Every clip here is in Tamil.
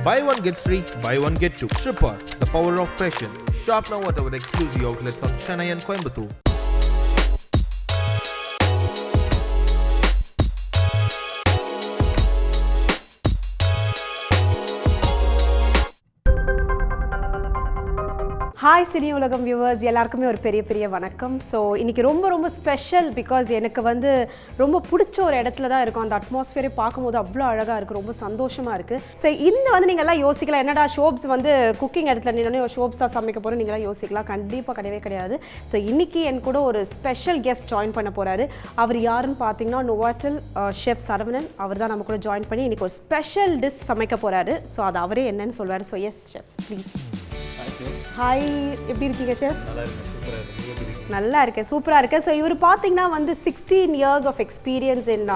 Buy one get free, buy one get two. Shripper, the power of fashion. Shop now at our exclusive outlets on Chennai and Coimbatore. Hi Cini Ulagam viewers எல்லாருக்குமே ஒரு பெரிய வணக்கம். ஸோ இன்றைக்கி ரொம்ப ஸ்பெஷல் பிகாஸ் எனக்கு வந்து ரொம்ப பிடிச்ச ஒரு இடத்துல தான் இருக்கும். அந்த அட்மாஸ்ஃபியரை பார்க்கும்போது அவ்வளோ அழகாக இருக்குது, ரொம்ப சந்தோஷமாக இருக்குது. ஸோ இந்த வந்து நீங்கள் எல்லாம் யோசிக்கலாம், என்னடா ஷோப்ஸ் வந்து குக்கிங் இடத்துல நின்னோடனே ஷோப்ஸ் தான் சமைக்க போகிறோம் நீங்களாம் யோசிக்கலாம். கண்டிப்பாக கிடையாது. ஸோ இன்றைக்கி என் கூட ஒரு ஸ்பெஷல் கெஸ்ட் ஜாயின் பண்ண போகிறாரு. அவர் யாருன்னு பார்த்தீங்கன்னா நோவாட்டல் ஷெஃப் சரவணன். அவர் தான் நம்ம கூட ஜாயின் பண்ணி இன்றைக்கி ஒரு ஸ்பெஷல் டிஷ் சமைக்க போகிறாரு. ஸோ அது அவரே என்னன்னு சொல்வார். So yes chef please. Hi, எப்படி இருக்கீங்க ஷெஃப்? நல்லா இருக்கேன், சூப்பராக இருக்கேன். ஸோ இவர் பார்த்தீங்கன்னா வந்து 16 years of experience in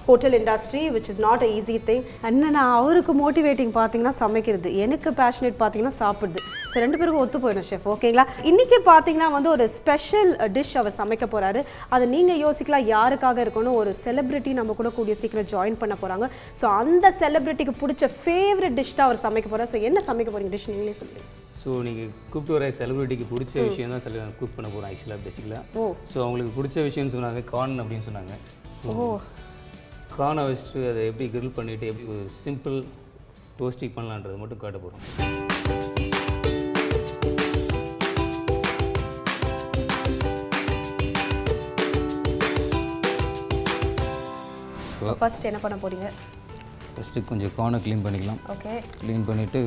hotel industry which is not a easy thing. என்னன்னா அவருக்கு மோட்டிவேட்டிங் பார்த்தீங்கன்னா சமைக்கிறது, எனக்கு பேஷனேட் பார்த்தீங்கன்னா சாப்பிடுது. ஸோ ரெண்டு பேருக்கும் ஒத்து போயிடும் ஷெஃப், ஓகேங்களா? இன்றைக்கி பார்த்தீங்கன்னா வந்து ஒரு ஸ்பெஷல் டிஷ் அவர் சமைக்க போகிறாரு. அதை நீங்கள் யோசிக்கலாம் யாருக்காக இருக்கணும். ஒரு செலிப்ரிட்டி நம்ம கூட கூடிய சீக்கிரம் ஜாயின் பண்ண போகிறாங்க. ஸோ அந்த செலிப்ரிட்டிக்கு பிடிச்ச ஃபேவரட் டிஷ் தான் அவர் சமைக்க போகிறார். ஸோ என்ன சமைக்க போகிறீங்க டிஷ் நீங்களே சொல்லுங்கள். ஸோ நீங்கள் கூப்பிட்டு வர செலிபிரிட்டிக்கு பிடிச்ச விஷயம் தான் குக் பண்ண போகிறோம் ஆக்சுவலாக பேசிக்கலாக. ஸோ அவங்களுக்கு பிடிச்ச விஷயம்னு சொன்னாங்க கார்ன் அப்படின்னு சொன்னாங்க. கார்னை வச்சுட்டு அதை எப்படி கிரில் பண்ணிவிட்டு எப்படி ஒரு சிம்பிள் டோஸ்டிங் பண்ணலான்றது மட்டும் காட்ட போகிறோம். ஃபர்ஸ்ட் என்ன பண்ண போகிறீங்க? ஃபஸ்ட்டு கொஞ்சம் கார்னை க்ளீன் பண்ணிக்கலாம். ஓகே, க்ளீன் பண்ணிவிட்டு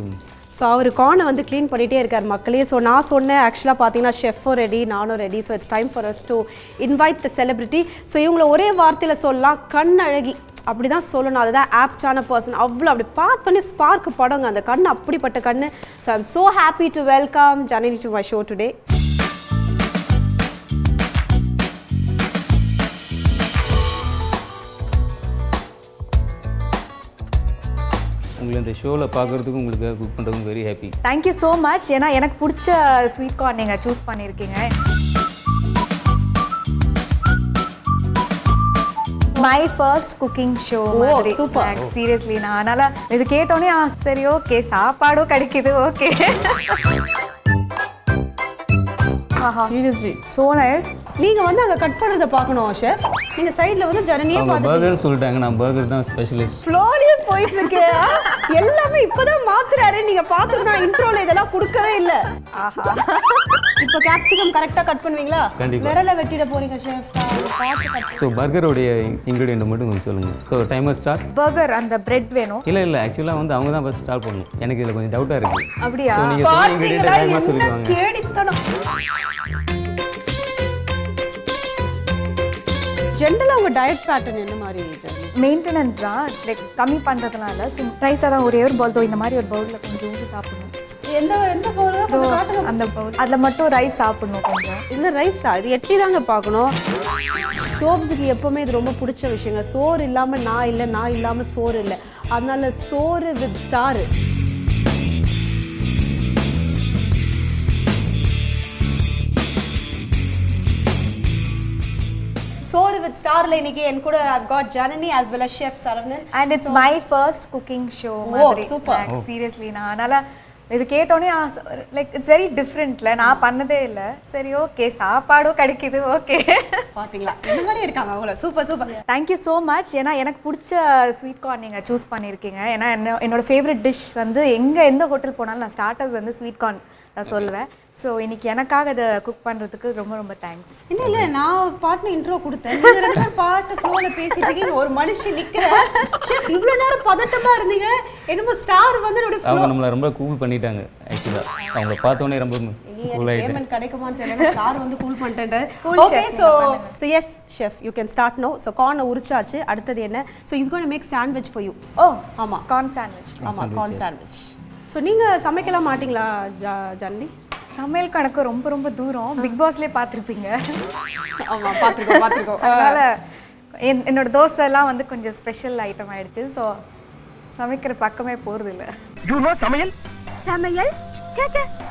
ஸோ அவர் கார்னை வந்து க்ளீன் பண்ணிகிட்டே இருக்கார் மக்களே. ஸோ நான் சொன்னேன் ஆக்சுவலாக பார்த்தீங்கன்னா ஷெஃப்பும் ரெடி, நானும் ready. So it's time for us to invite the celebrity. So இவங்களை ஒரே வார்த்தையில் சொல்லலாம், கண் அழகி அப்படி தான் சொல்லணும். அதுதான் ஆப்டான பர்சன். அவ்வளோ அப்படி பார்த்தோன்னே ஸ்பார்க் படங்க அந்த கண், அப்படிப்பட்ட கண். So I am so happy to welcome Janani to my show today. உங்களை இந்த ஷோவில் பார்க்குறதுக்கும் உங்களுக்கு குக் பண்ணுறதுக்கும் very happy. Thank you so much. ஏன்னா எனக்கு பிடிச்ச ஸ்வீட் கார்ன் நீங்கள் சூஸ் பண்ணியிருக்கீங்க. My first cooking show. Super, seriously. நான் அதனால் இது கேட்டோன்னே சரி ஓகே சாப்பாடும் கிடைக்குது, ஓகே. Seriously so nice. நீங்கள் வந்து அங்கே கட் பண்ணுறதை பார்க்கணும் ஷெஃப். நீங்கள் சைடில் வந்து ஜனனியே பார்த்து பர்கர்னு சொல்லிட்டாங்க, நான் பர்கர் தான் ஸ்பெஷலிஸ்ட். ஃப்ளோரியே போயிட்டு இருக்கு எல்லாமே இப்போதான் மாத்துறாரு. நீங்கள் பார்த்துருந்தா இன்ட்ரோல இதெல்லாம் கொடுக்கவே இல்லை. ஆஹா, இப்போ கேப்சிகம் கரெக்டாக கட் பண்ணுவீங்களா? கண்டிப்பாக. விரலை வெட்டிட போறீங்க ஷெஃப். ஸோ பர்கருடைய இன்க்ரீடியன்ட் மட்டும் கொஞ்சம் சொல்லுங்கள். So timer start. பர்கர் அந்த பிரெட் வேணும். இல்லை ஆக்சுவலாக வந்து அவங்க தான் ஃபஸ்ட் ஸ்டார்ட் பண்ணணும். எனக்கு இதில் கொஞ்சம் டவுட்டாக இருக்குது. அப்படியா? நீங்கள் சொன்ன இன்க்ரீடியன்ட் டைமர் சொல்லிடுவாங்க. கேடித்தனம். ஜென்ரலாக உங்கள் டயட் பேட்டர்ன் என்ன மாதிரி? மெயின்டெனன்ஸ் தான், லைக் கம்மி பண்ணுறதுனால ரைஸாக தான் ஒரே ஒரு பவுல் இந்த மாதிரி ஒரு பவுலில் கொஞ்சம் ஊற்றி சாப்பிடணும். எந்த பவுல்? அந்த பவுல் அதில் மட்டும் ரைஸ் சாப்பிடணும் கொஞ்சம். இல்லை ரைஸா? இது எட்டி தாங்க பார்க்கணும். ஷோப்ஸுக்கு எப்போவுமே இது ரொம்ப பிடிச்ச விஷயங்க. சோறு இல்லாமல் நான் இல்லை, நான் இல்லாமல் சோறு இல்லை. அதனால சோறு வித் ஸ்டாரு. சோறு வித் ஸ்டார்ல இன்னைக்கு என் கூட I've got Janani as well as Chef Saravanan and it's my first cooking show. Oh, super. Seriously, நான் அதனால இது கேட்டோன்னே லைக் இட்ஸ் வெரி டிஃப்ரெண்ட்ல. நான் பண்ணதே இல்லை. சரி ஓகே சாப்பாடும் கிடைக்குது, ஓகே. பார்த்தீங்களா இந்த மாதிரி இருக்காங்க அவங்கள. சூப்பர். Thank you so much. ஏன்னா எனக்கு பிடிச்ச ஸ்வீட் கார்ன் நீங்கள் சூஸ் பண்ணியிருக்கீங்க. ஏன்னா என்னோட ஃபேவரட் டிஷ் வந்து எந்த ஹோட்டல் போனாலும் நான் ஸ்டார்டர்ஸ் வந்து ஸ்வீட் கார்ன் நான் சொல்லுவேன். ஸோ இன்னைக்கு எனக்காக அதை குக் பண்ணுறதுக்கு ரொம்ப தேங்க்ஸ். இல்லை நான் பாட்டு இன்ட்ரோ கொடுத்தேன், பாட்டு ஃப்ளோவில் பேசிட்டு இருக்கீங்க. ஒரு மனுஷன் நிற்கிற இவ்வளோ நேரம் பதட்டமாக இருந்தீங்க. என்னமோ ஸ்டார் வந்து அவங்க நம்மளை ரொம்ப கூல் பண்ணிட்டாங்க. ஆக்சுவலாக அவங்கள பார்த்தோன்னே ரொம்ப பேமெண்ட் கிடைக்குமான்னு தெரியல. ஸ்டார் வந்து கூல் பண்ணிட்டேன். Okay, so yes chef you can start no. So கார்னை உரிச்சாச்சு. அடுத்தது என்ன? So is going to make sandwich for you. ஓ ஆமாம், கார்ன் சாண்ட்விச். ஆமாம், கார்ன் சாண்ட்விச். ஸோ நீங்கள் சமைக்கலாம் மாட்டிங்களா ஜனனி? சமையல் கணக்கு ரொம்ப தூரம். பிக் பாஸ்லேயே பார்த்துருப்பீங்க. ஆமாம், பார்த்துருக்கோம். அதனால் என்னோட தோசை எல்லாம் வந்து கொஞ்சம் ஸ்பெஷல் ஐட்டம் ஆயிடுச்சு. ஸோ சமைக்கிற பக்கமே போகிறது இல்லை. சமையல்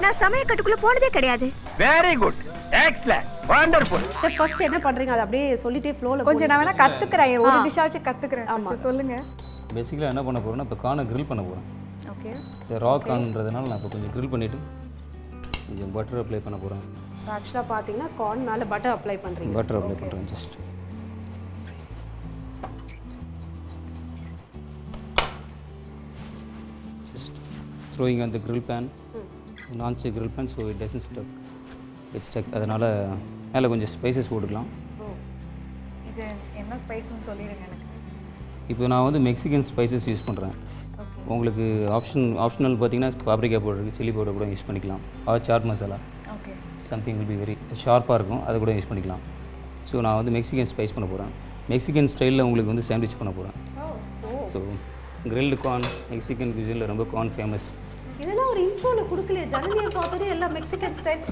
நான் சமையல் கட்டுக்குள்ள போனதே கிடையாது. Very good, excellent, wonderful. Chef first என்ன பண்றீங்க? அது அப்படியே சொல்லிட்டே ஃப்ளோல கொஞ்சம் நான் வேணா கத்துக்கிறேன். ஒரு டிஷ் ஆச்சு கத்துக்கிறேன். ஆமா சொல்லுங்க. பேசிக்கலாக என்ன பண்ண போகிறோம்னா இப்போ கார்னை கிரில் பண்ண போகிறோம். ஓகே. ஸோ ரா கார்ன்றதுனால நான் இப்போ கொஞ்சம் க்ரில் பண்ணிவிட்டு கொஞ்சம் பட்டர் அப்ளை பண்ண போகிறேன். ஸோ ஆக்சுவலாக பார்த்தீங்கன்னா கார்ன் மேலே பட்டர் அப்ளை பண்ணுறீங்க. பட்டர் அப்ளை பண்ணுறேன் just. Just throwing on the grill pan, non-stick grill pan, so it doesn't stuck. It's stuck. அதனால் மேலே கொஞ்சம் ஸ்பைசஸ் போட்டுக்கலாம். இது என்ன ஸ்பைஸ்னு சொல்லிடுங்க எனக்கு. இப்போ நான் வந்து மெக்சிகன் ஸ்பைசஸ் யூஸ் பண்ணுறேன். உங்களுக்கு ஆப்ஷனல் பார்த்தீங்கன்னா பாப்ரிகா பவுடர், சில்லி பவுடர் கூட யூஸ் பண்ணிக்கலாம். Or chaat masala, okay, something will be very ஷார்ப்பாக இருக்கும், அதை கூட யூஸ் பண்ணிக்கலாம். ஸோ நான் வந்து மெக்சிகன் ஸ்பைஸ் பண்ண போகிறேன். மெக்சிகன் ஸ்டைலில் உங்களுக்கு வந்து சாண்ட்விச் பண்ண போகிறேன். ஸோ கிரில்டு கார்ன் மெக்சிகன் குசினில் ரொம்ப கார்ன் ஃபேமஸ். இதெல்லாம் ஒரு இன்ஃபோவில் கொடுக்கலையே, ஜனனியை பார்த்ததே எல்லாம் மெக்சிகன் ஸ்டைல்.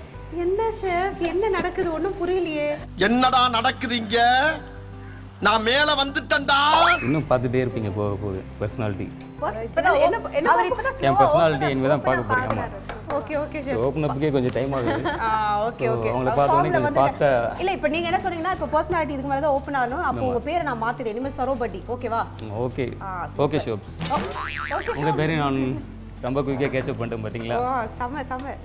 என்ன ஷெஃப், என்ன நடக்குது ஒன்றும் புரியலையே. என்னடா நடக்குது இங்க? நான் மேல வந்துட்டேன்டா. இன்னும் பார்த்துட்டே இருப்பீங்க போக போகுது பர்சனாலிட்டி. என் என்ன பர்சனாலிட்டி இனிமேல் தான் பார்க்க போகிறீங்க. ஆமாம். ஓகே ஓகே ஸோ ஓப்பன் அப்புக்கே கொஞ்சம் டைம் ஆகுது. Okay okay. அவங்கள பார்த்தோன்னே கொஞ்சம் ஃபாஸ்ட்டாக. இல்லை இப்போ நீங்கள் என்ன சொன்னீங்கன்னா இப்போ பர்சனாலிட்டி இதுக்கு மேலே தான் ஓப்பன் ஆகணும். அப்போ உங்கள் பேரை நான் மாற்றிடுறேன், இனிமேல் சரோபட்டி. ஓகேவா? ஓகே ஓகே ஷோப்ஸ். உங்கள் பேரையும் நான் ரொம்ப குயிக்காக கேட்சப் பண்ணிட்டேன் பார்த்தீங்களா? செம்ம செம்ம.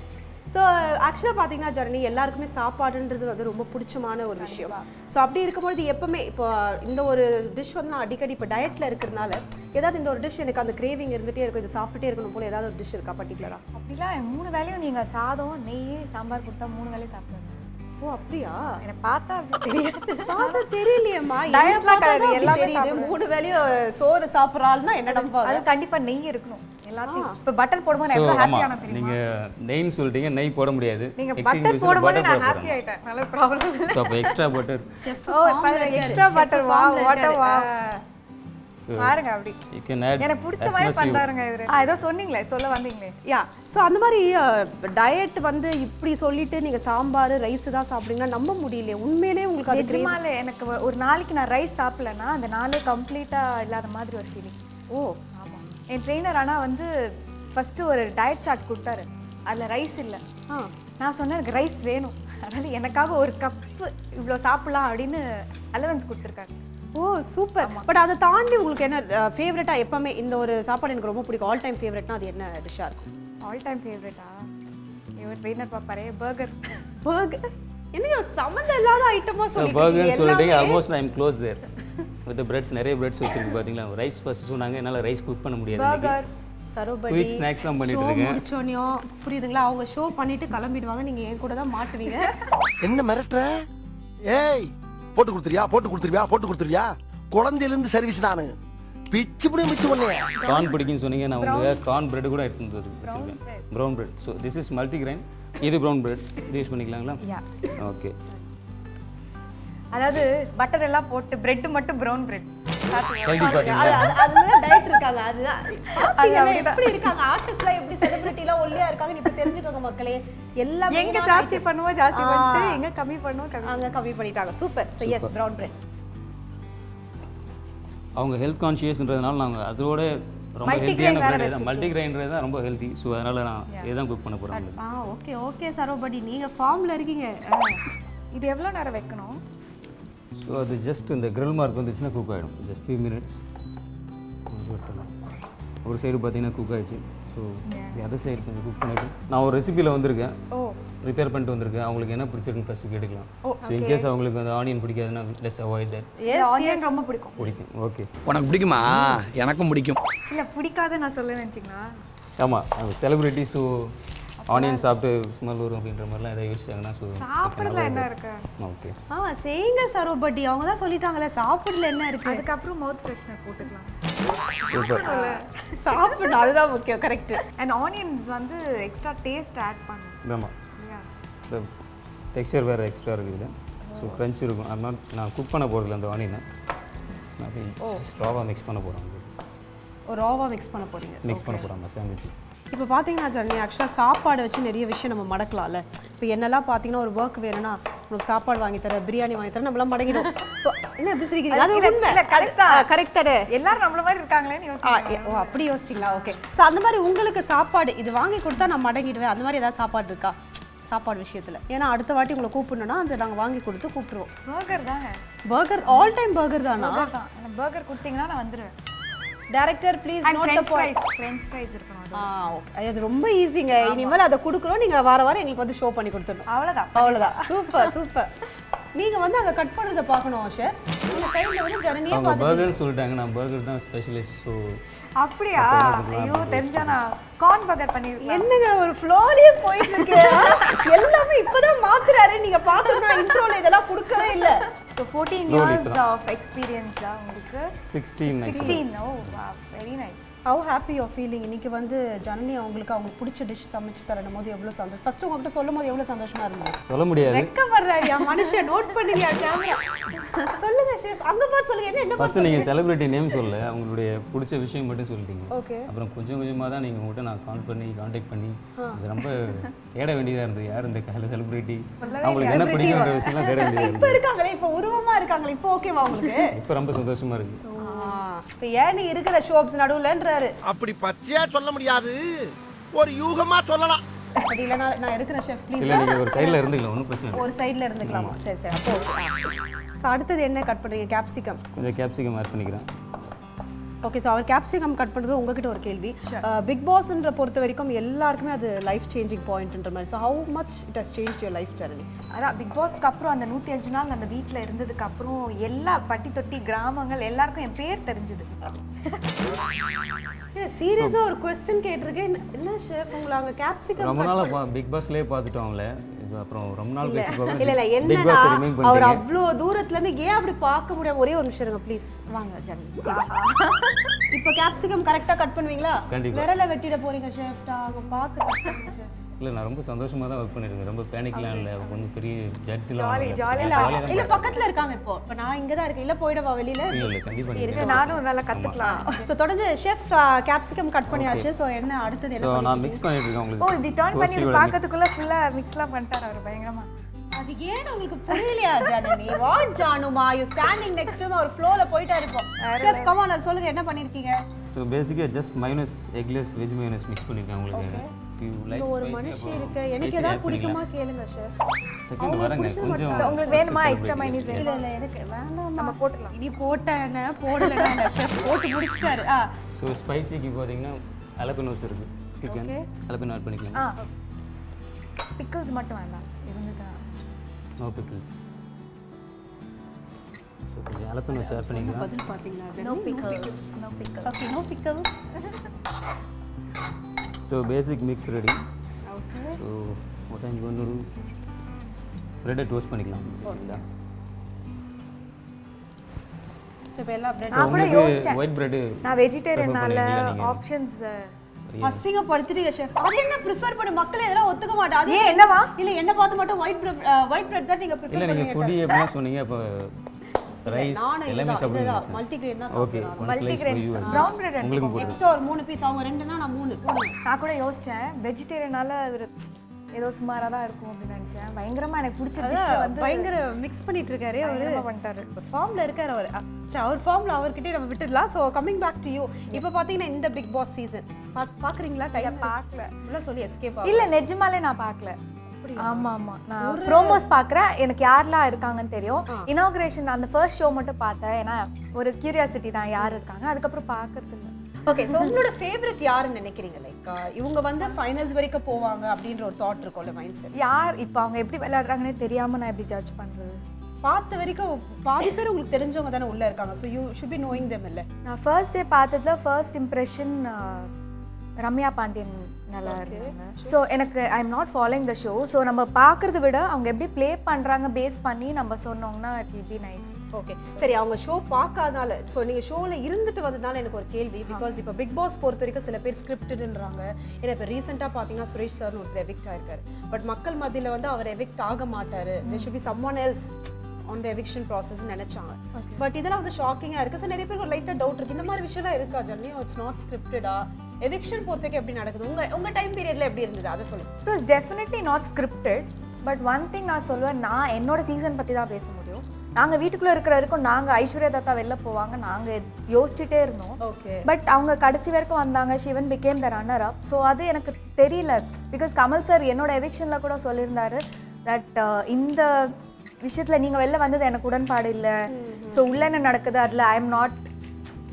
ஸோ ஆக்சுவலாக பார்த்தீங்கன்னா ஜர்னி எல்லாருக்குமே சாப்பாடுன்றது வந்து ரொம்ப பிடிச்சமான ஒரு விஷயம். ஸோ அப்படி இருக்கும்பொழுது எப்பவுமே இப்போ இந்த ஒரு டிஷ் வந்து நான் அடிக்கடி இப்போ டயட்டில் இருக்கிறதுனால ஏதாவது இந்த ஒரு டிஷ் எனக்கு அந்த கிரேவிங் இருந்துகிட்டே இருக்கும், இது சாப்பிட்டுட்டே இருக்கணும் போல ஏதாவது ஒரு டிஷ் இருக்கா பர்டிகுலரா? அப்படிலாம் 3 வேளையும் நீங்கள் சாதம் நெய் சாம்பார் கொடுத்தா 3 வேளையும் சாப்பிடுங்க. ஓ அப்படியா? எனக்கு பார்த்தா அப்படி தெரியாது. பார்த்தா தெரியலையேம்மா. டயட்லாம் கிடையாது, எல்லாமே தெரியுது. 3 வேளையும் சோறு சாப்பிட்றாள்னா என்னடா? அது கண்டிப்பாக நெய் இருக்கணும் எல்லாத்தையும். இப்போ பட்டர் போடும்போது நான் ஸோ எவ்வளோ ஆமாம், ஹாப்பியான தெரியுமா? நீங்கள் நெய்ன்னு சொல்லிட்டீங்க, நெய் போட முடியாது. நீங்கள் Extreme பட்டர் case ல போடும்போது butter நான் போட ஹாப்பி போகிறேன். ஆயிட்டேன். நல்ல ப்ராப்ளம் இல்லை. ஸோ அப்போ எக்ஸ்ட்ரா பட்டர். எக்ஸ்ட்ரா பட்டர் வா வாட்டர் வா ஸோ பாருங்க அப்படி யூ கேன் ஆட் எனக்கு பிடிச்ச மாதிரி பண்றாருங்க இவரு. ஏதோ சொன்னீங்களே, சொல்ல வந்தீங்களே. யா. ஸோ அந்த மாதிரி டயட் வந்து இப்படி சொல்லிட்டு நீங்கள் சாம்பார் ரைஸ் தான் சாப்பிடுங்கன்னா நம்ப முடியலையே. உண்மையிலே உங்களுக்கு அது நிஜமாலே எனக்கு ஒரு நாளைக்கு நான் ரைஸ் சாப்பிடலன்னா அந்த நாளே கம்ப்ளீட்டாக இல்லாத மாதிரி ஒரு ஃபீலிங். ஓ ஆமாம். என் ட்ரெயினர் ஆனால் வந்து ஃபஸ்ட்டு ஒரு டயட் சார்ட் கொடுத்தாரு, அதில் ரைஸ் இல்லை. நான் சொன்னேன் எனக்கு ரைஸ் வேணும், அதனால் எனக்காக ஒரு கப்பு இவ்வளோ சாப்பிடலாம் அப்படின்னு அலவன்ஸ் கொடுத்துருக்காரு. ஓ சூப்பர். பட் அதை தாண்டி உங்களுக்கு என்ன ஃபேவரட்டாக எப்பவுமே இந்த ஒரு சாப்பாடு எனக்கு ரொம்ப பிடிக்கும், ஆல் டைம் ஃபேவரட்னா அது என்ன டிஷ்ஷாக இருக்கும்? ஆல் டைம் ஃபேவரட்டா? இவர் ட்ரெயினர் பார்ப்பாரே, பர்கர். பர்கர் என்னங்க சம்மந்தம் இல்லாத ஐட்டமாக ஸோ பர்கர்னு சொல்லிட்டீங்க. சொல்லிட்டு almost I am close there with breads. நிறைய பிரெட்ஸ் வச்சிருக்கு பார்த்தீங்களா? ரைஸ் ஃபர்ஸ்ட் சொன்னாங்க, என்னால் ரைஸ் குக் பண்ண முடியாது. பர்கர் சரோபடி குயிக் ஸ்நாக்ஸ் தான் பண்ணிட்டு இருக்கேன். முடிச்சோனியும் புரியுதுங்களா? அவங்க ஷோ பண்ணிட்டு கிளம்பிடுவாங்க, நீங்கள் என் கூட தான் மாட்டுவீங்க. என்ன மிரட்டுற? ஏய், போட்டு கொடுத்துறியா? போட்டு கொடுத்துருவியா? போட்டு கொடுத்துருவியா? குழந்தையிலிருந்து சர்வீஸ் நானு பிச்சு பிடி மிச்சு பண்ணேன். கார்ன் பிடிக்குன்னு சொன்னீங்க, நான் உங்களுக்கு கார்ன் பிரெட் கூட எடுத்து வந்து வச்சிருக்கேன். Brown bread. So this is multi grain. இது ப்ரௌன் பிரெட், இது யூஸ் பண்ணிக்கலாங்களா? ஓகே. அதாவது பட்டர் எல்லாம் போட்டு பிரெட் மட்டும் ப்ரௌன் பிரெட். ஹெல்தி பார்த்தீங்களா? அதுதான் டயட் இருக்காங்க. அதுதான் எப்படி இருக்காங்க ஆர்டிஸ்ட்லாம், எப்படி செலிபிரிட்டிலாம் ஒல்லியா இருக்காங்க இப்போ தெரிஞ்சுக்கோங்க மக்களே. எல்லாம் எங்க ஜாஸ்தி பண்ணுவோம் ஜாஸ்தி பண்ணிட்டு, எங்க கம்மி பண்ணுவோம் கம்மி. அங்கே கம்மி பண்ணிட்டாங்க. Super. So yes brown bread. அவங்க ஹெல்த் கான்ஷியஸ்ன்றதுனால நாங்கள் அதோட ரொம்ப ஹெல்த்தியான பிரெட் தான். மல்டி கிரைன்றது தான் ரொம்ப ஹெல்த்தி. ஸோ அதனால் நான் இதுதான் குக் பண்ண போகிறேன். ஓகே ஓகே சரோபடி, நீங்கள் ஃபார்மில் இருக்கீங்க. இது எவ்வளோ நேரம் வைக்கணும்? ஸோ அது ஜஸ்ட் இந்த கிரில் மார்க் வந்துச்சுன்னா குக் ஆகிடும். Just few minutes. ஒரு சைடு பார்த்தீங்கன்னா குக் ஆகிடுச்சு. ஸோ அதர் சைடு கொஞ்சம் குக் பண்ணிவிட்டு நான் ஒரு ரெசிபியில் வந்திருக்கேன், ப்ரிப்பேர் பண்ணிட்டு வந்திருக்கேன். அவங்களுக்கு என்ன பிடிச்சிருக்குன்னு ஃபஸ்ட்டு கேட்டுக்கலாம். ஸோ இன்கேஸ் அவங்களுக்கு அந்த ஆனியன் பிடிக்காதுன்னா லெட்ஸ் அவாய்ட் தட். ஆனியன் ரொம்ப பிடிக்கும். பிடிக்கும். ஓகே. உனக்கு பிடிக்குமா? எனக்கும் பிடிக்கும். இல்லை பிடிக்காத நான் சொல்ல நினச்சிங்களா? ஆமாம், செலிபிரிட்டி. ஸோ ஆனியன் சாப்பிட்டு ஸ்மெல் வரும் அப்படின்ற மாதிரிலாம் எதாவது யோசிச்சாங்கன்னா ஸோ சாப்பிட்றதுல என்ன இருக்கு? ஓகே. செய்யுங்க சரோபடி, அவங்க தான் சொல்லிட்டாங்களே சாப்பிடல என்ன இருக்கு. அதுக்கப்புறம் மவுத் ஃப்ரெஷ்னர் போட்டுக்கலாம். சாப்பிடணும், அதுதான் முக்கியம். கரெக்ட். அண்ட் ஆனியன்ஸ் வந்து எக்ஸ்ட்ரா டேஸ்ட் ஆட் பண்ணும். ஆமாம், இந்த டெக்ஸ்சர் வேறு எக்ஸ்ட்ரா இருக்குது. ஸோ க்ரன்ச் இருக்கும். அதனால் நான் குக் பண்ண போகிறதில்ல அந்த ஆனியனை. நான் ராவாக மிக்ஸ் பண்ண போகிறேன். ஒரு ராவாக மிக்ஸ் பண்ண போகிறீங்க? மிக்ஸ் பண்ண போகிறேன் சாண்ட்விச். இப்போ பார்த்தீங்கன்னா ஜர்னி ஆக்சுவலாக சாப்பாடு வச்சு நிறைய விஷயம் நம்ம மடக்கலாம்ல. இப்போ என்னெல்லாம் பார்த்தீங்கன்னா ஒரு ஒர்க் வேணும்னா உனக்கு சாப்பாடு வாங்கி தரேன், பிரியாணி வாங்கி தரேன், நம்மளாம் மடங்கிடும். என்ன எப்படி சிரிக்கிறீங்க? அது உண்மை. கரெக்டாக எல்லாரும் நம்மள மாதிரி இருக்காங்களேன்னு ஓ அப்படி யோசிச்சிங்களா? ஓகே. ஸோ அந்த மாதிரி உங்களுக்கு சாப்பாடு இது வாங்கி கொடுத்தா நான் மடங்கிடுவேன், அந்த மாதிரி ஏதாவது சாப்பாடு இருக்கா சாப்பாடு விஷயத்தில்? ஏன்னா அடுத்த வாட்டி உங்களை கூப்பிடணும்னா அந்த நாங்கள் வாங்கி கொடுத்து கூப்பிடுவோம். பர்கர் தாங்க. பர்கர் ஆல் டைம் பர்கர் தானா? பர்கர் கொடுத்தீங்கன்னா நான் வந்துடுவேன். Director please note the point. French fries இருக்கணும் அது. ஓகே, அது ரொம்ப ஈஸிங்க. இனிமேல் அதை கொடுக்குறோம், நீங்க வாரம் எங்களுக்கு வந்து ஷோ பண்ணி கொடுத்துடணும். அவ்வளவுதான். Super super. நீங்க வந்து அங்க கட் பண்றத பார்க்கணும் ஷெஃப். நீங்க சைடுல வந்து ஜர்னியா அவங்க பார்த்து பர்கர்னு சொல்லிட்டாங்க, நான் பர்கர் தான் ஸ்பெஷலிஸ்ட். ஸோ அப்படியா? ஐயோ, தெரிஞ்சா நான் கார்ன் பர்கர் பண்ணிருக்கேன். என்னங்க ஒரு ஃப்ளோரியே போயிட்டு இருக்கு. எல்லாமே இப்பதான் மாத்துறாரு. நீங்க பாத்துனா இன்ட்ரோல இதெல்லாம் கொடுக்கவே இல்ல. So 14 years of experience உங்களுக்கு. 16. Oh wow, very nice. How happy you're feeling? இன்னைக்கு வந்து ஜனனி அவங்களுக்கு பிடிச்ச டிஷ் சமைச்சு தரணும் போது எவ்வளவு சந்தோஷம். ஃபர்ஸ்ட் உங்ககிட்ட சொல்லும்போது எவ்வளவு சந்தோஷமா இருந்தது? சொல்ல முடியாது. வெக்கப்படுறாரு யா மனுஷன். நோட் பண்ணியா கேமரா? சொல்லுங்க ஷெஃப். அங்க பார்த்து சொல்லுங்க. என்ன ஃபர்ஸ்ட் நீங்க செலிபிரிட்டி நேம் சொல்ல, அவங்களுடைய பிடிச்ச விஷயம் மட்டும் சொல்லிட்டீங்க. ஓகே. அப்புறம் கொஞ்சம் கொஞ்சமாக தான் நீங்கள் உங்கள்கிட்ட நான் கான்டாக்ட் பண்ணி இது ரொம்ப தேட வேண்டியதாக இருந்தது. யார் இந்த செலிபிரிட்டி, அவங்களுக்கு என்ன பிடிக்கும்ன்ற விஷயம்லாம் தேட வேண்டியதாக இப்ப இருக்காங்களே, இப்ப உருவமா இருக்காங்களே, இப்போ ஓகேவா உங்களுக்கு? இப்போ ரொம்ப சந்தோஷமா இருக்கு. இப்போ ஏன் நீ இருக்கிற ஷோப்ஸ் நடுவுலன்றாரு. அப்படி பச்சையா சொல்ல முடியாது, ஒரு யூகமா சொல்லலாம். அது இல்ல, நான் இருக்கிற ஷெஃப் ப்ளீஸ். இல்லை நீங்கள் ஒரு சைடில் இருந்துக்கலாம், ஒன்றும் பிரச்சனை இல்லை. ஒரு சைடுல இருந்துக்கலாமா? சரி சரி. அப்போ ஸோ அடுத்தது என்ன கட் பண்ணுறீங்க? கேப்சிகம். கொஞ்சம் கேப்சிகம் ஆட் பண்ணிக்கிறேன். ஓகே, ஸோ அவர் கேப்சிகம் கட் பண்ணுறது உங்ககிட்ட ஒரு கேள்வி. பிக் பாஸ்ன்ற பொறுத்த வரைக்கும் எல்லாருக்குமே அது லைஃப் சேஞ்சிங் பாயிண்ட்ன்ற மாதிரி. So how much it has change your life journey? அதான் பிக் பாஸ்க்கு அப்புறம் அந்த 105 நாள் அந்த வீட்டில் இருந்ததுக்கு அப்புறம் எல்லா பட்டி தொட்டி கிராமங்கள் எல்லாருக்கும் என் பேர் தெரிஞ்சுது. சீரியஸா ஒரு क्वेश्चन கேட்டிருக்கேன். என்ன ஷெஃப் உங்களை அங்க கேப்சிகம் ரொம்ப நாளாக பிக் பாஸ்லேயே பார்த்துட்டோம் அவங்கள. இது அப்புறம் ரொம்ப நாள் கழிச்சு போக இல்ல என்னன்னா அவர் அவ்வளோ தூரத்துல இருந்து ஏன் அப்படி பார்க்க முடியாம? ஒரே ஒரு நிமிஷம் இருங்க ப்ளீஸ். வாங்க ஜனனி. இப்போ கேப்சிகம் கரெக்டா கட் பண்ணுவீங்களா? விரல வெட்டிட போறீங்க ஷெஃப். அங்க பார்க்க ஷெஃப். இல்லை, நான் ரொம்ப சந்தோஷமாக தான் ஒர்க் பண்ணியிருக்கேன். ரொம்ப பேனிக்லாம் இல்லை. ஒன்றும் பெரிய ஜட்ஜ்லாம் இல்ல பக்கத்துல இருக்காங்க. இப்போ நான் இங்க தான் இருக்கேன். இல்ல போய்டவா வெளியில? இல்லை, கண்டிப்பாக நானும் நல்லா கத்துக்கலாம். ஸோ தொடர்ந்து ஷெஃப் கேப்சிகம் கட் பண்ணியாச்சு. ஸோ என்ன அடுத்தது என்ன? நான் மிக்ஸ் பண்ணிட்டு இருக்கேன் உங்களுக்கு. ஓ, இப்படி டர்ன் பண்ணி பார்க்கறதுக்குள்ள ஃபுல்லா மிக்ஸ்லாம் பண்ணிட்டாரு அவர் பயங்கரமா. அது ஏன் உங்களுக்கு புரியலையா ஜனனி? வாட் ஜானுமா, யூ ஸ்டாண்டிங் நெக்ஸ்ட் டு அவர் ஃப்ளோல போயிட்டே இருப்போம். ஷெஃப் கம் ஆன், சொல்லுங்க என்ன பண்ணிருக்கீங்க? ஸோ பேசிக்காக just minus eggless veg minus mix பண்ணியிருக்கேன் உங்களுக்கு. ஒரு மனுஷி இருக்கு, எனக்கு ஏதாவது பிடிக்குமா கேளுங்க ஷெஃப். செகண்ட் வரங்க கொஞ்சம். உங்களுக்கு வேணுமா எக்ஸ்ட்ரா மைனஸ்? இல்ல எனக்கு வேண்டாம். நம்ம போட்டுக்கலாம். இனி போட்டேனே போடலனா இல்ல ஷெஃப் போட்டு முடிச்சிட்டாரு. ஸோ ஸ்பைசிக்கு பார்த்தீங்கன்னா அலப்பினோஸ் இருக்குது, சிக்கன் அலப்பினோ ஆட் பண்ணிக்கலாம். பிக்கிள்ஸ் மட்டும் வேண்டாம், இருந்துதான். No pickles. ஸோ கொஞ்சம் அலப்பினோஸ் ஆட் பண்ணிக்கலாம். பதில் பாத்தீங்களா? No pickles. Okay, no pickles. So basic mix ready. Okay. So what I'm going to do, bread toast பண்ணிக்கலாம். சோ எல்லா பிரெட் நான் கூட யோசிச்சேன், ஒயிட் பிரெட் நான் வெஜிடேரியனால ஆப்ஷன்ஸ் அசிங்கப்படுத்துறீங்க ஷெஃப். அது என்ன ப்ரிஃபர் பண்ண மக்களே இதெல்லாம் ஒத்துக்க மாட்டாங்க. ஏன் என்னவா? இல்ல என்ன பார்த்து மட்டும் ஒயிட் பிரெட் தான் நீங்க ப்ரிஃபர் இல்ல பண்ணுவீங்க. நீங்க ஃபுடி எப்படினா சொன்னீங்க. அப்ப ரைஸ் எல்லாமே சாப்பிடுவீங்க. மல்டிகிரெயின் தான் ஓகே, சாப்பிடுறோம். மல்டிகிரெயின் ப்ரௌன் பிரெட் உங்களுக்கு போடுங்க. எக்ஸ்ட்ரா ஒரு 3 பீஸ், அவங்க 2னா நான் 3 போடுங்க. நான் கூட யோசிச்சேன் வெஜிடேரியனால ஒரு ஏதோ சுமாரா தான் இருக்கும் அப்படின்னு நினைச்சேன். பயங்கரமா எனக்கு பிடிச்ச டிஷ் வந்து பயங்கர மிக்ஸ் பண்ணிட்டு இருக்காரு அவரு. என்ன பண்ணிட்டாரு? ஃபார்ம்ல இருக்காரு அவர். சரி, அவர் ஃபார்ம்ல அவர்கிட்டயே நம்ம விட்டுடலாம். So coming back to you. இப்போ பார்த்தீங்கன்னா இந்த பிக் பாஸ் சீசன் பார்க்குறீங்களா? டைம் பார்க்கல. உள்ள சொல்லி எஸ்கேப் இல்ல நிஜமாலே நான் பார்க்கல. ஆமா ஆமா, நான் ப்ரோமோஸ் பார்க்குறேன். எனக்கு யாரெல்லாம் இருக்காங்கன்னு தெரியும். இனாகுரேஷன் அந்த ஃபர்ஸ்ட் ஷோ மட்டும் பார்த்தேன். ஏன்னா ஒரு கியூரியாசிட்டி தான் யார் இருக்காங்க. அதுக்கப்புறம் பார்க்கறது இல்லை. ஓகே, ஸோ உங்களோட ஃபேவரட் யாருன்னு நினைக்கிறீங்க? லைக் இவங்க வந்து ஃபைனல்ஸ் வரைக்கும் போவாங்க அப்படின்ற ஒரு தாட் இருக்கும்ல மைண்ட் செட். யார் இப்போ அவங்க எப்படி விளையாடுறாங்கன்னே தெரியாம நான் எப்படி ஜட்ஜ் பண்றது? பார்த்த வரைக்கும் பாதி பேர் உங்களுக்கு தெரிஞ்சவங்க தானே உள்ள இருக்காங்க. So you should be knowing them இல்லை? நான் ஃபர்ஸ்ட் டே பார்த்ததுல ஃபர்ஸ்ட் இம்ப்ரெஷன் ரம்யா பாண்டியன் நல்லா இருந்தாங்க. ஸோ எனக்கு I am not following the show. So நம்ம பார்க்கறத விட அவங்க எப்படி ப்ளே பண்ணுறாங்க பேஸ் பண்ணி நம்ம சொன்னோம்னா it will be nice. Okay, சரி, அவங்க ஷோ பார்க்காதனால, ஸோ நீங்கள் ஷோவில் இருந்துட்டு வந்ததுனால எனக்கு ஒரு கேள்வி. பிகாஸ் இப்போ பிக் பாஸ் பொறுத்த வரைக்கும் சில பேர் ஸ்கிரிப்டடுன்றாங்க. ஏன்னா இப்போ ரீசெண்டாக பார்த்தீங்கன்னா சுரேஷ் சார்னு ஒருத்தர் எவிக்ட் ஆயிருக்காரு. பட் மக்கள் மத்தியில் வந்து அவர் எவிக்ட் ஆக மாட்டார், there should be someone else on the eviction process நினைச்சாங்க. பட் இதெல்லாம் வந்து ஷாக்கிங்காக இருக்குது. ஸோ நிறைய பேருக்கு ஒரு லைட்டாக டவுட் இருக்குது, இந்த மாதிரி விஷயம்லாம் இருக்கா ஜர்னி? இட்ஸ் நாட் ஸ்கிரிப்டடா? எவிக்ஷன் பொறுத்தவரைக்கும் எப்படி நடக்குது? உங்கள் டைம் பீரியடில் எப்படி இருந்தது அதை சொல்லுங்கள். It was definitely not scripted. But one thing நான் சொல்லுவேன், நான் என்னோட சீசன் பற்றி தான் பேச முடியும். நாங்கள் வீட்டுக்குள்ளே இருக்கிற வரைக்கும் நாங்கள் ஐஸ்வர்யா தத்தா வெளில போவாங்க, நாங்கள் யோசிச்சுட்டே இருந்தோம். ஓகே, பட் அவங்க கடைசி வரைக்கும் வந்தாங்க. Shivan became the runner up. So அது எனக்கு தெரியல. பிகாஸ் கமல் சார் என்னோட எவிக்ஷனில் கூட சொல்லியிருந்தாரு தட் இந்த விஷயத்தில் நீங்கள் வெளில வந்தது எனக்கு உடன்பாடு இல்லை. ஸோ உள்ள என்ன நடக்குது அதில் ஐ எம் நாட்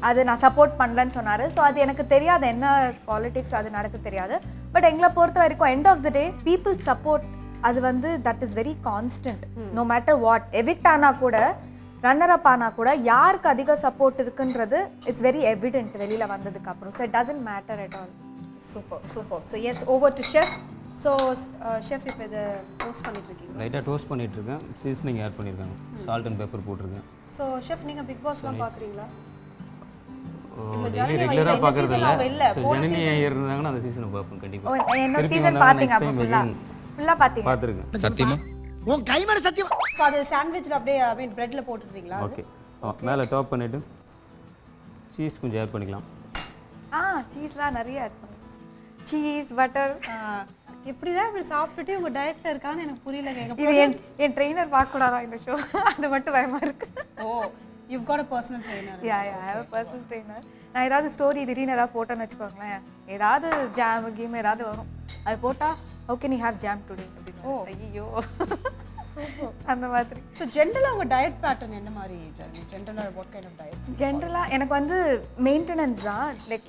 அது நான் சப்போர்ட் பண்ணலன்னு சொன்னார். ஸோ அது எனக்கு தெரியாது, என்ன பாலிடிக்ஸ் அது நடக்க தெரியாது. பட் எங்களை பொறுத்த வரைக்கும் end of the day people support அது வந்து that is very constant. No matter what, evict ஆனால் கூட ரன்னர் அப் ஆனால் கூட யாருக்கு அதிக சப்போர்ட் இருக்குன்றது இட்ஸ் வெரி எவிடென்ட் வெளியில் வந்ததுக்கு அப்புறம். So it doesn't matter at all. Super. So yes, over to chef. So chef இப்போ இதை டோஸ்ட் பண்ணிட்டு இருக்கீங்க. லைட்டாக டோஸ்ட் பண்ணிகிட்ருக்கேன். சீசனிங் ஆட் பண்ணியிருக்காங்க, சால்ட் அண்ட் பெப்பர் போட்டிருக்கேன். ஸோ ஷெஃப் நீங்கள் பிக் பாஸ்லாம் பார்க்குறீங்களா? ரெகுலராக பார்க்குறது இல்லை. இல்லை ஜனனி இருந்தாங்கன்னா அந்த சீசனை பார்ப்பேன் கண்டிப்பாக. என்னோட சீசன் பார்த்தீங்க அப்போ ஃபுல்லாக பார்த்தீங்க? பார்த்துருக்கேன். சத்தியமா உன் கை மேல சத்தியமா. இப்போ அது சாண்ட்விச்சில் அப்படியே ஐ மீன் ப்ரெட்டில் போட்டுடுறீங்களா? ஓகே, மேலே டாப் பண்ணிவிட்டு சீஸ் கொஞ்சம் ஆட் பண்ணிக்கலாம். சீஸ்லாம் நிறைய ஆட் பண்ணுங்க. Cheese, butter. எப்படி தான் இப்படி சாப்பிட்டுட்டு உங்கள் டயட்டில் இருக்கான்னு எனக்கு புரியல. இது என் ட்ரெயினர் பார்க்கக்கூடாதா இந்த ஷோ? அது மட்டும் பயமாக இருக்கு. ஓ, you've got a personal trainer. Yeah, I have a personal trainer. நான் ஏதாவது ஸ்டோரி திடீர்னு ஏதாவது போட்டேன்னு வச்சுக்கோங்களேன், ஏதாவது ஜாம் கேம் ஏதாவது வரும், அது போட்டால் ஓகே நீ ஹேவ் ஜாம் டுடே அப்படின்னு. ஓ ஐயோ, அந்த மாதிரி. ஸோ ஜென்ரலாக உங்கள் டயட் பேட்டர்ன் என்ன மாதிரி? ஜென்ரலாக வாட் கைண்ட் ஆஃப் டயட்ஸ்? ஜென்ரலாக எனக்கு வந்து மெயின்டெனன்ஸ் தான், லைக்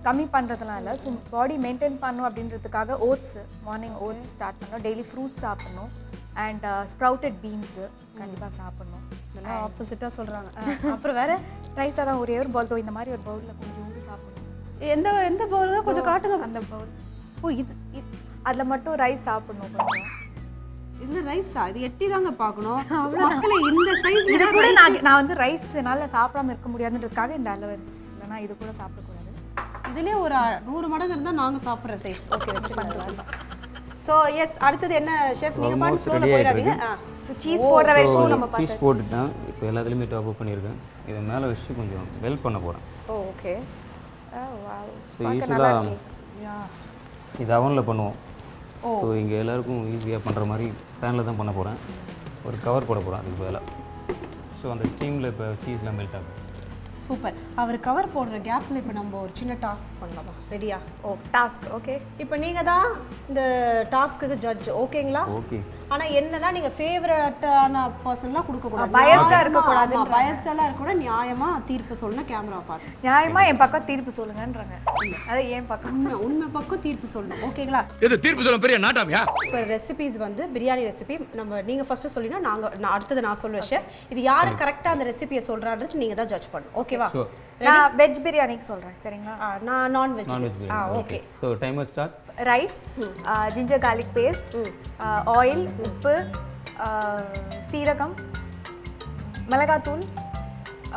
கம்மி பண்ணுறதுலாம் இல்லை. ஸோ பாடி மெயின்டைன் பண்ணும் அப்படின்றதுக்காக ஓட்ஸு, மார்னிங் ஓட்ஸ் ஸ்டார்ட் பண்ணோம், டெய்லி ஃப்ரூட்ஸ் சாப்பிட்ணும், அண்ட் ஸ்ப்ரவுட்டட் பீன்ஸு கண்டிப்பாக சாப்பிட்ணும். இதெல்லாம் ஆப்போசிட்டாக சொல்கிறாங்க. அப்புறம் வேறு ரைஸாக தான் ஒரே ஒரு பவுல், இந்த மாதிரி ஒரு பவுலில் கொஞ்சோண்டு சாப்பிடணும். எந்த பவுலுங்க கொஞ்சம் காட்டுங்க. அந்த பவுல். ஓ இது அதில் மட்டும் ரைஸ் சாப்பிடணும் கொஞ்சம். இல்லை ரைஸா? இது எட்டி தாங்க பார்க்கணும். மக்களை இந்த சைஸ் இது கூட நான் வந்து ரைஸ் என்னால் சாப்பிடாம இருக்க முடியாதுன்றதுக்காக இந்த அலவன்ஸ், இல்லைனா இது கூட சாப்பிடக்கூடாது. இதுலேயே ஒரு 100 மடங்கு இருந்தால் நாங்கள் சாப்பிட்ற சைஸ். ஓகே, வச்சு பண்ணலாம். ஸோ எஸ், அடுத்தது என்ன ஷெஃப்? நீங்கள் பாட்டு ஃப்ளோவில் போயிடாதீங்க. ஸோ சீஸ் போடுற வரைக்கும் நம்ம சீஸ் போட்டுட்டேன். இப்போ எல்லாத்துலேயுமே டாப் அப் பண்ணியிருக்கேன். இதை மேலே வச்சு கொஞ்சம் வெல் பண்ண போகிறேன். ஓ ஓகே. ஸோ யூஸ்வலாக இது அவனில் பண்ணுவோம். ஸோ இங்கே எல்லாருக்கும் ஈஸியாக பண்ணுற மாதிரி பேனில் தான் பண்ண போகிறேன். ஒரு கவர் போட போகிறேன் அதுக்கு மேலே. ஸோ அந்த ஸ்டீமில் இப்போ சீஸ்லாம் மெல்ட் ஆகும். சூப்பர். அவர் கவர் போடுற கேப்பில் இப்போ நம்ம ஒரு சின்ன டாஸ்க் பண்ணலாமா? ரெடியா? ஓ டாஸ்க் ஓகே. இப்போ நீங்கள் தான் இந்த டாஸ்க்குக்கு ஜட்ஜ், ஓகேங்களா? ஓகே. ஆனால் என்னன்னா நீங்கள் ஃபேவரட்டான பர்சன்லாம் கொடுக்கக்கூடாது, பயஸ்டாக இருக்கக்கூடாது, பயஸ்டாலாம் இருக்கக்கூடாது, நியாயமாக தீர்ப்பு சொல்லணும் கேமரா பார்த்து. நியாயமாக என் பக்கம் தீர்ப்பு சொல்லுங்கன்றாங்க. அது ஏன் பக்கம்? உண்மை பக்கம் தீர்ப்பு சொல்லணும், ஓகேங்களா? இது தீர்ப்பு சொல்ல பெரிய நாட்டாமியா? இப்போ ரெசிபிஸ் வந்து பிரியாணி ரெசிபி நீங்கள் ஃபஸ்ட்டு சொல்லினா நான் அடுத்தது நான் சொல்லுவேன் ஷெஃப். இது யார் கரெக்டாக அந்த ரெசிபியை சொல்கிறான்றது நீங்கள் தான் ஜட்ஜ் பண்ணணும், ஓகேவா? நான் வெஜ் பிரியாணிக்கு சொல்கிறேன், சரிங்களா? நான் non veg. Okay. So timer start. Rice, ginger garlic paste, oil, உப்பு, சீரகம், மிளகாத்தூள்,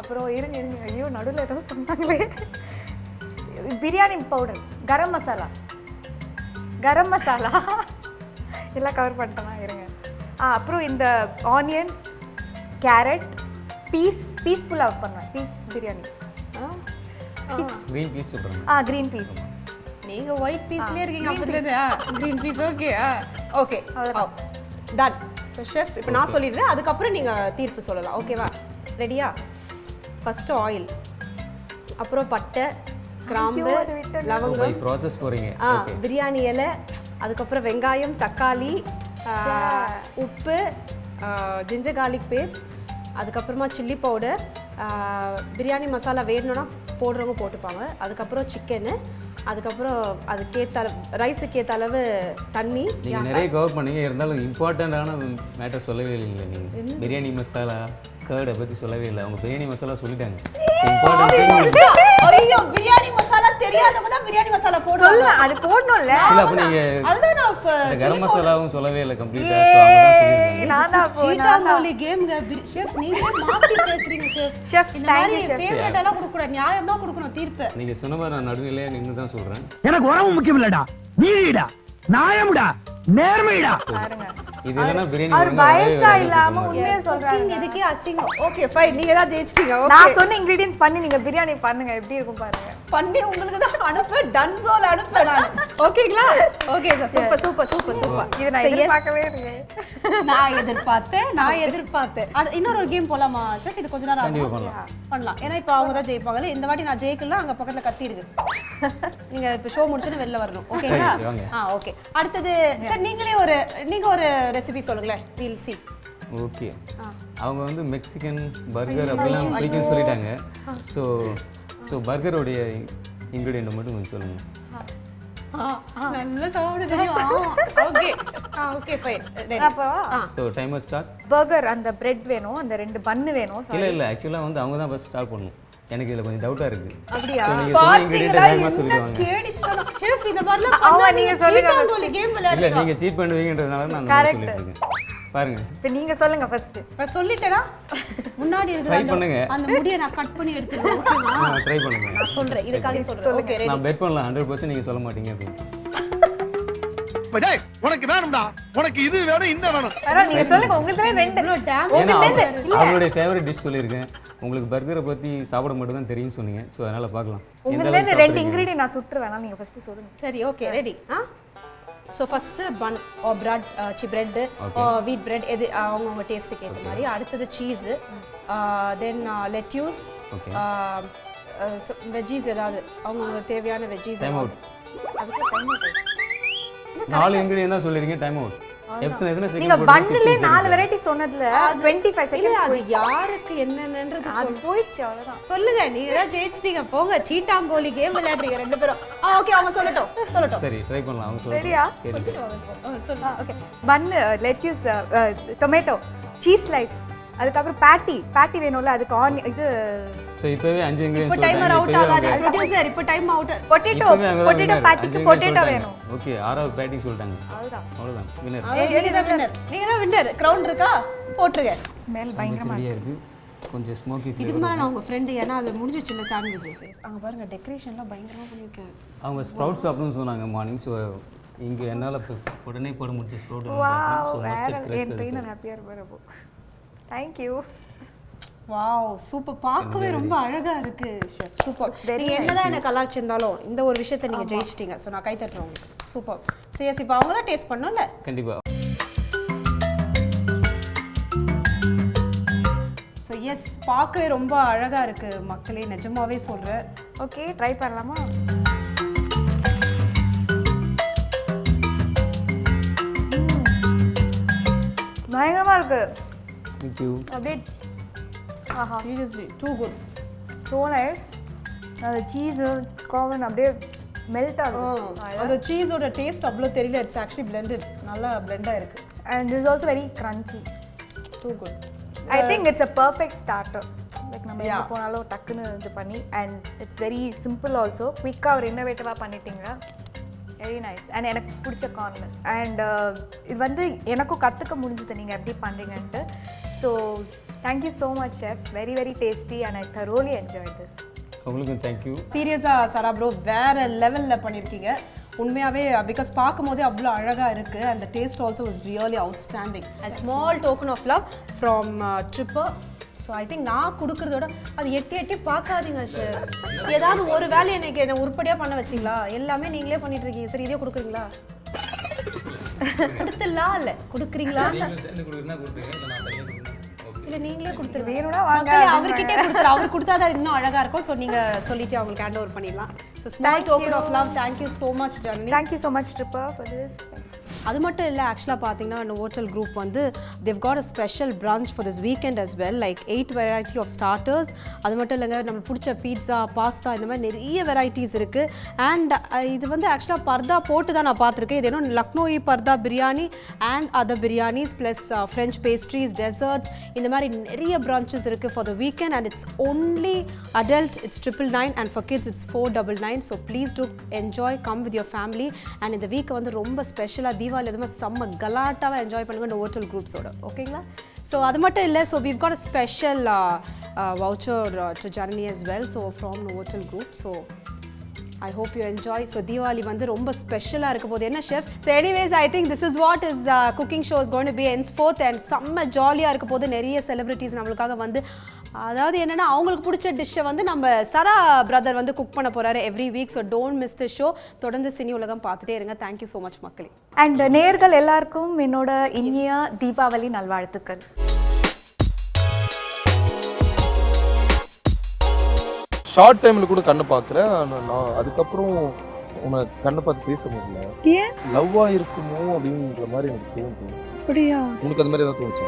அப்புறம் இருங்க ஐயோ நடுவில் ஏதோ சொன்னாங்களே, பிரியாணி பவுடர், கரம் மசாலா எல்லாம் கவர் பண்ணிட்டேனா? இருங்க. அப்புறம் இந்த ஆனியன், கேரட், பீஸ் புலாவ் பண்ணுவேன், பீஸ் பிரியாணி. க்ரீன் பீஸ் சொல்கிறேன். Green peas. நீங்கள் ஒயிட் பீஸ்லேயே இருக்கீங்க அப்படி. Green peas. Okay done. So chef இப்போ நான் சொல்லிடுறேன், அதுக்கப்புறம் நீங்கள் தீர்ப்பு சொல்லலாம், ஓகேவா? ரெடியா? ஃபஸ்ட்டு ஆயில், அப்புறம் பட்டை, கிராம்பு, லவங்கம், ப்ராசஸ் போகிறீங்க. பிரியாணி இலை, அதுக்கப்புறம் வெங்காயம், தக்காளி, உப்பு, ஜிஞ்சர் கார்லிக் பேஸ்ட், அதுக்கப்புறமா சில்லி பவுடர், பிரியாணி மசாலா வேணும்னா போடுறவங்க போட்டுப்பாங்க, அதுக்கப்புறம் சிக்கனு, அதுக்கப்புறம் அதுக்கேற்ற ரைஸுக்கு ஏற்ற அளவு தண்ணி. நீங்கள் நிறைய கவர் பண்ணீங்க, இருந்தாலும் இம்பார்ட்டண்ட்டான மேட்டர் சொல்லவே இல்லைங்களா? நீங்கள் பிரியாணி மசாலா கர்டை பற்றி சொல்லவே இல்லை. அவங்க பிரியாணி மசாலா சொல்லிட்டாங்க. ஐயோ, பிரியாணி மசாலா தெரியாதவங்க தான் பிரியாணி மசாலா போடுவாங்க. அது போடணும்ல. இல்ல அப்ப நீங்க அதுதான் நான் கரம் மசாலாவும் சொல்லவே இல்ல கம்ப்ளீட்டா. சோ அவங்க தான் சொல்லிருக்காங்க. நான் தான் ஸ்வீட்டாங்கோலி கேம்ங்க. ஷெஃப் நீங்க மாத்தி பேசுறீங்க ஷெஃப். இந்த மாதிரி ஃபேவரட் எல்லாம் கொடுக்க கூடாது, நியாயமா கொடுக்கணும் தீர்ப்பு. நீங்க சொன்ன மாதிரி நான் நடுவிலே நின்னு தான் சொல்றேன். எனக்கு உறவு முக்கியம் இல்லடா, நீடா, நியாயம்டா, நேர்மைடா. பாருங்க, இது என்னன்னா பிரியாணி அவர் பயஸ்டா இல்லாம உண்மையா சொல்றாங்க. இதுக்கே அசிங்கம். ஓகே ஃபைன், நீங்க தான் ஜெயிச்சிட்டீங்க. ஓகே, நான் சொன்ன இன்கிரிடியன்ட்ஸ் பண்ணி நீங்க பிரியாணி பண்ணுங்க, எப்படி இருக்கும் பாருங்க. பண்ணி உங்களுக்கு தான் அனுப்ப, டன்சோல் அனுப்ப நான். ஓகேங்களா? Okay sir, super super super super. இது நான் எதிர்பார்க்கவே இல்லை. நான் எதிர்பார்த்தேன். இன்னொரு ஒரு கேம் போலாமா ஷெஃப்? இது கொஞ்ச நேரம் பண்ணலாம். ஏன்னா இப்போ அவங்க தான் ஜெயிப்பாங்க. இந்த வாட்டி நான் ஜெயிக்கலாம், அங்க பக்கத்துல கத்தி இருக்கு. நீங்க இப்போ ஷோ முடிச்சுன்னு வெளில வரணும், ஓகேங்களா? ஓகே. அடுத்தது சார் நீங்க ஒரு ரெசிபி சொல்லுங்களேன். We'll see. ஓகே. அவங்க வந்து மெக்சிகன் பர்கர் அப்படிலாம் பிடிக்கும்னு சொல்லிட்டாங்க. ஸோ ஸோ பர்கருடைய இன்க்ரீடியண்ட்டை மட்டும் கொஞ்சம் சொல்லுங்கள். நல்லா சாப்பிட தெரியும். Okay okay fine. அப்போ ஸோ டைமர் ஸ்டார்ட். பர்கர் அந்த பிரெட் வேணும், அந்த 2 பன்னு வேணும். இல்லை ஆக்சுவலாக வந்து அவங்க தான் ஃபஸ்ட் ஸ்டார்ட் பண்ணணும். எனக்கு இதில் கொஞ்சம் டவுட்டாக இருக்குது. அப்படியா? பாத்தீங்களா என்ன கேடித்தனம். செஃப் இந்த மாதிரிலாம் பண்ணாதீங்க. சீட்டாங்கோலி கேம் இல்லை விளையாடுங்க. நீங்கள் சீட் பண்ணுவீங்கன்றதுனால நான் அந்த மாதிரி சொல்லிட்டு இருக்கேன். பாருங்க இப்போ நீங்க சொல்லுங்க ஃபர்ஸ்ட். நான் சொல்லிட்டேனா? முன்னாடி ட்ரை இருக்கிற பண்ணுங்க. அந்த முடியை நான் கட் பண்ணி எடுத்துறேன். ஓகேவா? ட்ரை பண்ணுங்க. நான் சொல்றேன். இதுக்காக சொல்றேன். Okay ready. நான் பெட் பண்ணலாம் 100% நீங்கள் சொல்ல மாட்டீங்க அப்படின்னு. டேய் உனக்கு வேணும்டா, உனக்கு இது வேணும் இந்த வேணும். பரவாயில்ல, நீங்க சொல்லுங்க. உங்களுக்கு 2 டேம் ஏன்னா அவங்களுடைய ஃபேவரட் டிஷ் சொல்லியிருக்கேன். உங்களுக்கு பர்கரை பற்றி சாப்பிட மட்டும் தான் தெரியும்னு சொன்னீங்க. ஸோ அதனால் பார்க்கலாம். உங்களுக்கு 2 இன்கிரிடியன்ட் நான் சுட்டுருவேன். நீங்க ஃபர்ஸ்ட் சொல்லுங்க. சரி okay ready. So first bun or bread bread wheat bread எது அவங்கவுங்க டேஸ்ட்டுக்கு ஏற்ற மாதிரி. அடுத்தது சீஸு, தென் லெட்யூஸ், வெஜ்ஜீஸ் ஏதாவது அவங்கவுங்க தேவையான வெஜ்ஜீஸ். Time out. அதுக்கு டைம் அவுட். 4 இன்கிரிடியன்ட் தான் சொல்லியிருக்கீங்க. Time out. எத்தனை நீங்க செகண்ட் பன்னிலே 4 வெரைட்டி சொன்னதுல 25 செகண்ட் அது யாருக்கு என்னன்றது அது போயிடுச்சு. அவ்வளவுதான். சொல்லுங்க. நீங்க தான் ஜெயிச்சிட்டீங்க. போங்க சீட்டாங்கோலி கேம் விளையாடுறீங்க 2 பேரும். ஓகே அவங்க சொல்லட்டும். சரி ட்ரை பண்ணலாம். அவங்க ரெடியா? சொல்லுங்க. ஓகே. பன், லெட்யூஸ், டொமேட்டோ, சீஸ் ஸ்லைஸ், அதுக்கப்புறம் பேட்டி வேணும்ல, அதுக்கு ஆனியன் இது. ஸோ இப்போவே 5 இப்போ இன்கிரிடியன்ட் டைமர் அவுட் ஆகாது ப்ரொடியூசர். இப்போ டைம் அவுட். பொட்டேட்டோ பேட்டிக்கு பொட்டேட்டோ வேணும். ஓகே 6வது பேட்டி சொல்லிட்டாங்க. அவ்வளவுதான். அவ்வளவுதான். வின்னர். நீங்க தான் வின்னர். கிரவுண்ட் இருக்கா? போட்டுருங்க. ஸ்மெல் பயங்கரமா சரியா இருக்கு. கொஞ்சம் ஸ்மோக்கி இதுக்கு ஃப்ளேவர். மேலே நான் உங்க ஃப்ரெண்டு. ஏன்னா அது முடிஞ்சிச்சுல்ல சாண்ட்விச். அங்க பாருங்க டெக்கரேஷன்லாம் பயங்கரமா பண்ணிருக்கேன். அவங்க ஸ்ப்ரவுட் சாப்பிடணும்னு சொன்னாங்க மார்னிங். ஸோ இங்கே என்னால் உடனே போட முடிஞ்ச ஸ்ப்ரவுட். வாவ், என் ட்ரெயினர் ஹாப்பியா இருப்பாரு அப்போ. Thank you. Wow super. பார்க்கவே ரொம்ப அழகா இருக்கு ஷெஃப். சூப்பர். very நீங்க என்னதான் என்ன கலாச்சிருந்தாலும் இந்த ஒரு விஷயத்தை நீங்க ஜெயிச்சிட்டீங்க. ஸோ நான் கை தட்டுறேன் உங்களுக்கு. சூப்பர். சரி இப்போ அவங்க தான் டேஸ்ட் பண்ணோம்ல. கண்டிப்பாக. ஸோ எஸ் பார்க்கவே ரொம்ப அழகா இருக்கு மக்களே. நிஜமாவே சொல்றேன். ஓகே ட்ரை பண்ணலாமா? பயங்கரமா இருக்கு. Thank you. அப்படியே seriously too good. So nice. அந்த சீஸு கார்ன் அப்படியே மெல்ட் ஆகும். அந்த சீஸோட டேஸ்ட் அவ்வளோ தெரியல. It's actually blended. நல்லா பிளெண்டாக இருக்கு. And is also very crunchy. Too good. I think it's a perfect starter. Like நம்ம எங்கே போனாலும் டக்குன்னு இது பண்ணி. And it's very simple also. குயிக்காக ஒரு இன்னோவேட்டிவாக பண்ணிட்டீங்க. Very nice. அண்ட் எனக்கு பிடிச்ச கார்னர். அண்ட் இது வந்து எனக்கும் கற்றுக்க முடிஞ்சது நீங்கள் எப்படி பண்ணுறீங்கன்ட்டு. So thank you so much chef. Very very tasty and I thoroughly enjoyed this. உங்களுக்கும் தேங்க்யூ. சீரியஸாக சரா ப்ரோ வேற லெவலில் பண்ணியிருக்கீங்க உண்மையாகவே. பிகாஸ் பார்க்கும்போதே அவ்வளோ அழகாக இருக்குது. அந்த taste also was really outstanding. And small token of love from Tripper. So I think நான் கொடுக்குறதோட அது எட்டி பார்க்காதீங்க ஷெஃப். ஏதாவது ஒரு வேலையை இன்னைக்கு என்ன உருப்படியாக பண்ண வச்சிங்களா? எல்லாமே நீங்களே பண்ணிட்டு இருக்கீங்க. சரி இதே கொடுக்குறீங்களா? கொடுத்துடலாம் இல்லை கொடுக்குறீங்களா? இல்லை நீங்களே கொடுத்துருவீங்க. அவர்கிட்டே கொடுத்துரு. அவர் கொடுத்தாதான் இன்னும் அழகாக இருக்கும். ஸோ நீங்கள் சொல்லிட்டு அவங்களுக்கு ஹேண்ட் ஓவர் பண்ணிடலாம். So small token of love. Thank you so much Janani. Thank you so much Tripper for this. அது மட்டும் இல்லை ஆக்சுவலாக பார்த்தீங்கன்னா நோவோட்டல் குரூப் வந்து they've got a special brunch for this weekend as well, like 8 variety of starters. அது மட்டும் இல்லைங்க நம்ம பிடிச்ச பீட்சா பாஸ்தா இந்த மாதிரி நிறைய வெரைட்டிஸ் இருக்குது. அண்ட் இது வந்து ஆக்சுவலாக பர்தா போட்டு தான் நான் பார்த்துருக்கேன். இது இன்னும் Lucknowi parda biryani and other biryanis plus French pastries desserts இந்த மாதிரி நிறைய பிரான்ச்சஸ் இருக்குது for the weekend. And it's only adult, it's 999 and for kids it's 499. so please do enjoy, come with your family. and இந்த வீக் வந்து ரொம்ப ஸ்பெஷலாக தீபாவளி எதுவுமே செம்ம கலாட்டாவை என்ஜாய் பண்ணுங்க நோவோட்டல் குரூப்ஸோட. ஓகேங்களா? ஸோ அது மட்டும் இல்லை. So we've got a special voucher to Janani as well, so from Novotel group. so I hope you enjoy. so Diwali வந்து ரொம்ப ஸ்பெஷலாக இருக்க போது என்ன chef? so anyways I think this is what is cooking show is going to be henceforth and செம்ம ஜாலியாக இருக்க போது. நிறைய செலிபிரிட்டிஸ் நம்மளுக்காக வந்து அதாவது என்னென்னா அவங்களுக்கு பிடிச்ச டிஷ்ஷை வந்து நம்ம சரா பிரதர் வந்து குக் பண்ண போகிறாரு every week. So don't miss the show. தொடர்ந்து சினி உலகம் பார்த்துட்டே இருங்க. தேங்க்யூ ஸோ மச் மக்களே. அண்ட் நேயர்கள் எல்லாருக்கும் என்னோட இனிய தீபாவளி நல்வாழ்த்துக்கள். ஷார்ட் டைம்ல கூட கண்ணை பார்க்குறேன். நான் அதுக்கப்புறம் உன்னை கண்ணை பார்த்து பேச முடியல. லவ்வா இருக்குமோ அப்படின்ற மாதிரி எனக்கு தோணுது. அப்படியா? உனக்கு அது மாதிரி ஏதாவது தோணுச்சு?